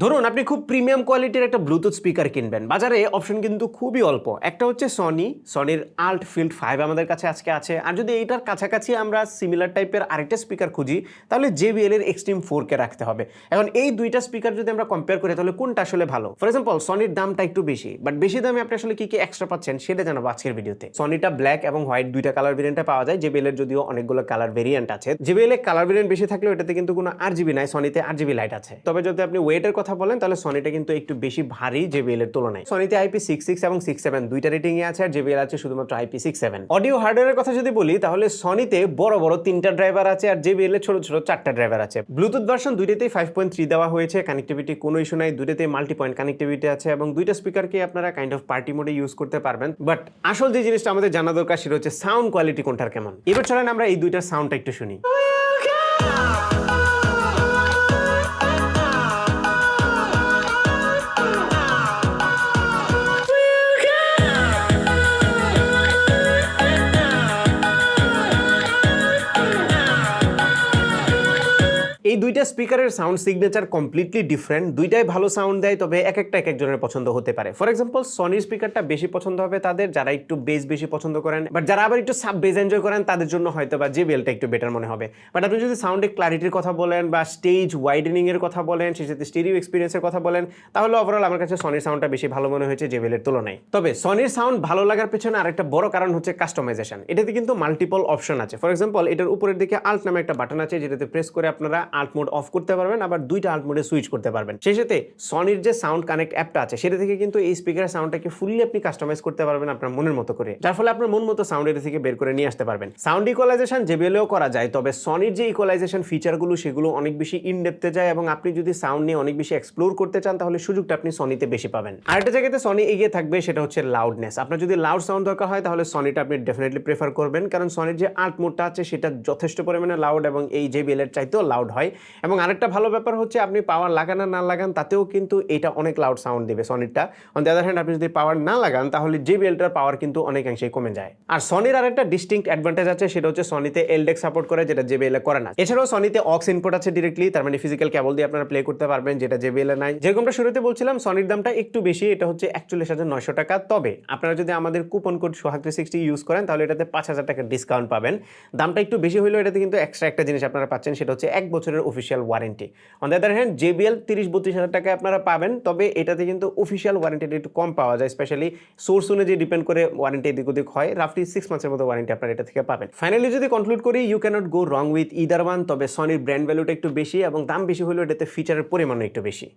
ধরুন আপনি খুব প্রিমিয়াম কোয়ালিটির একটা ব্লুটুথ স্পিকার কিনবেন, বাজারে অপশন কিন্তু খুবই অল্প। একটা হচ্ছে সনির আল্ট ফিল্ড 5 আমাদের কাছে আজকে আছে। আর যদি এইটার কাছাকাছি আমরা সিমিলার টাইপের আরেকটা স্পিকার খুঁজি তাহলে JBL এর এক্সট্রিম 4K রাখতে হবে। এখন এই দুইটা স্পিকার যদি আমরা কম্পেয়ার করি তাহলে কোনটা আসলে ভালো? ফর এক্সাম্পল সনির দামটা একটু বেশি, বাট বেশি দামে আপনি আসলে কি কি এক্সট্রা পাচ্ছেন সেটা জানাবো আজকের ভিডিওতে। সনিটা ব্ল্যাক এবং হোয়াইট দুইটা কালার ভেরিয়েন্টে পাওয়া যায়, JBL এর যদিও অনেকগুলো কালার ভেরিয়েন্ট আছে। JBL এর কালার ভেরিয়েন্ট বেশি থাকলেও এটাতে কিন্তু কোনো RGB নাই, সনিতে RGB লাইট আছে। তবে যদি আপনি ওয়েটের কথা বলেন তাহলে সনিটা কিন্তু একটু বেশি ভারী JBL এর তুলনায়। সনিতে IP66 এবং 67 দুইটা রেটিং এ আছে, আর JBL আছে শুধুমাত্র IP67। অডিও হার্ডওয়্যারের কথা যদি বলি তাহলে সনিতে বড় বড় 3টা ড্রাইভার আছে আর JBL এর ছোট ছোট 4টা ড্রাইভার আছে। ব্লুটুথ ভার্সন দুইটাতেই 5.3 দেওয়া হয়েছে, কানেক্টিভিটি কোনো ইস্যু নাই, দুইটাতেই মাল্টি পয়েন্ট কানেক্টিভিটি আছে এবং দুইটা স্পিকারকে আপনারা কাইন্ড অফ পার্টি মোডে ইউজ করতে পারবেন। বাট আসল যে জিনিসটা আমাদের জানা দরকার সেটা হচ্ছে সাউন্ড কোয়ালিটি কোনটার কেমন। এবার চলেন আমরা এই দুইটার সাউন্ডটা একটু শুনি। এই দুইটা স্পিকারের সাউন্ড সিগনেচার কমপ্লিটলি ডিফারেন্ট, দুইটাই ভালো সাউন্ড দেয়, তবে এক একজনের পছন্দ হতে পারে। ফর এক্সাম্পল সনির স্পিকারটা বেশি পছন্দ হবে তাদের যারা একটু বেস বেশি পছন্দ করেন, বাট যারা আবার একটু সাব বেস এনজয় করেন তাদের জন্য হয়তো বা JBLটা একটু বেটার মনে হবে। বাট আপনি যদি সাউন্ডের ক্লারিটির কথা বলেন বা স্টেজ ওয়াইডেনিং এর কথা বলেন, সেই সাথে স্টেরিও এক্সপিরিয়েন্সের কথা বলেন, তাহলে ওভারঅল আমার কাছে সনির সাউন্ডটা বেশি ভালো মনে হয়েছে JBL এর তুলনায়। তবে সনির সাউন্ড ভালো লাগার পেছনে আরেকটা বড় কারণ হচ্ছে কাস্টমাইজেশন। এটাতে কিন্তু মাল্টিপল অপশন আছে। ফর এক্সাম্পল এটার উপরের দিকে আল্ট নামে একটা বাটন আছে, যেটাতে প্রেস করে আপনারা আল্ট মোড অফ করতে পারবেন, আবার দুইটা আল্ট মোডে সুইচ করতে পারবেন। সেই সাথে সনির যে সাউন্ড কানেক্ট অ্যাপটা আছে সেটা থেকে কিন্তু এই স্পিকারের সাউন্ডটাকে ফুললি আপনি কাস্টমাইজ করতে পারবেন আপনার মনের মতো করে, যার ফলে আপনার মন মতো সাউন্ড এটা থেকে বের করে নিয়ে আসতে পারবেন। সাউন্ড ইকুয়ালাইজেশন JBL-এও করা যায়, তবে সনির যে ইকুয়ালাইজেশন ফিচারগুলো সেগুলো অনেক বেশি ইন ডেপথে যায় এবং আপনি যদি সাউন্ড নিয়ে অনেক বেশি এক্সপ্লোর করতে চান তাহলে সুযোগটা আপনি সনিতে বেশি পাবেন। আরেকটা জায়গাতে সনি এগিয়ে থাকবে সেটা হচ্ছে লাউডনেস। আপনার যদি লাউড সাউন্ড দরকার হয় তাহলে সনিটা আপনি ডেফিনেটলি প্রেফার করবেন, কারণ সনির যে আল্ট মোডটা আছে সেটা যথেষ্ট পরিমাণে লাউড এবং এই JBL এর চাইতেও লাউড হয়। এবং আরেকটা ভালো ব্যাপার হচ্ছে আপনি পাওয়ার লাগান আর না লাগান তাতেও কিন্তু এটা অনেক লাউড সাউন্ড দেবে সনিরটা। অন দ্য আদার হ্যান্ড আপনি যদি পাওয়ার না লাগান তাহলে JBLটার পাওয়ার কিন্তু অনেকাংশেই কমে যায়। আর সনির আরেকটা ডিস্টিংক্ট অ্যাডভান্টেজ আছে, সেটা হচ্ছে সনিতে LDAC সাপোর্ট করে, যেটা JBL এ করে না। এছাড়াও সনিতে অক্স ইনপুট আছে ডিরেক্টলি, তার মানে ফিজিক্যাল কেবল দিয়ে আপনারা প্লে করতে পারবেন, যেটা JBL এ নাই। যেরকমটা শুরুতে বলছিলাম সনির দামটা একটু বেশি, এটা হচ্ছে 41,900 টাকা। তবে আপনারা যদি আমাদের কুপন কোড সোহাগ360 ইউজ করেন তাহলে এটাতে 5,000 টাকা ডিসকাউন্ট পাবেন। দামটা একটু বেশি হলেও এটাতে কিন্তু এক্সট্রা একটা জিনিস আপনারা পাচ্ছেন, সেটা হচ্ছে 1 বছরের official warranty. On the other hand JBL 30-32,000 টাকায় আপনারা পাবেন, তবে এটাতে কিন্তু অফিসিয়াল ওয়ারেন্টিটা একটু কম পাওয়া যায়, স্পেশালি সোর্স অনুযায়ী ডিপেন্ড করে ওয়ারেন্টি এদিক ওদিক হয়। রাফলি 6 মান্থসের মতো ওয়ারেন্টি আপনারা এটা থেকে পাবেন। ফাইনালি যদি কনক্লুড করি, you can't go wrong with either one. তবে সনির ব্র্যান্ড ভ্যালুটা একটু বেশি এবং দাম বেশি হলেও এটাতে ফিচারের পরিমাণও একটু বেশি।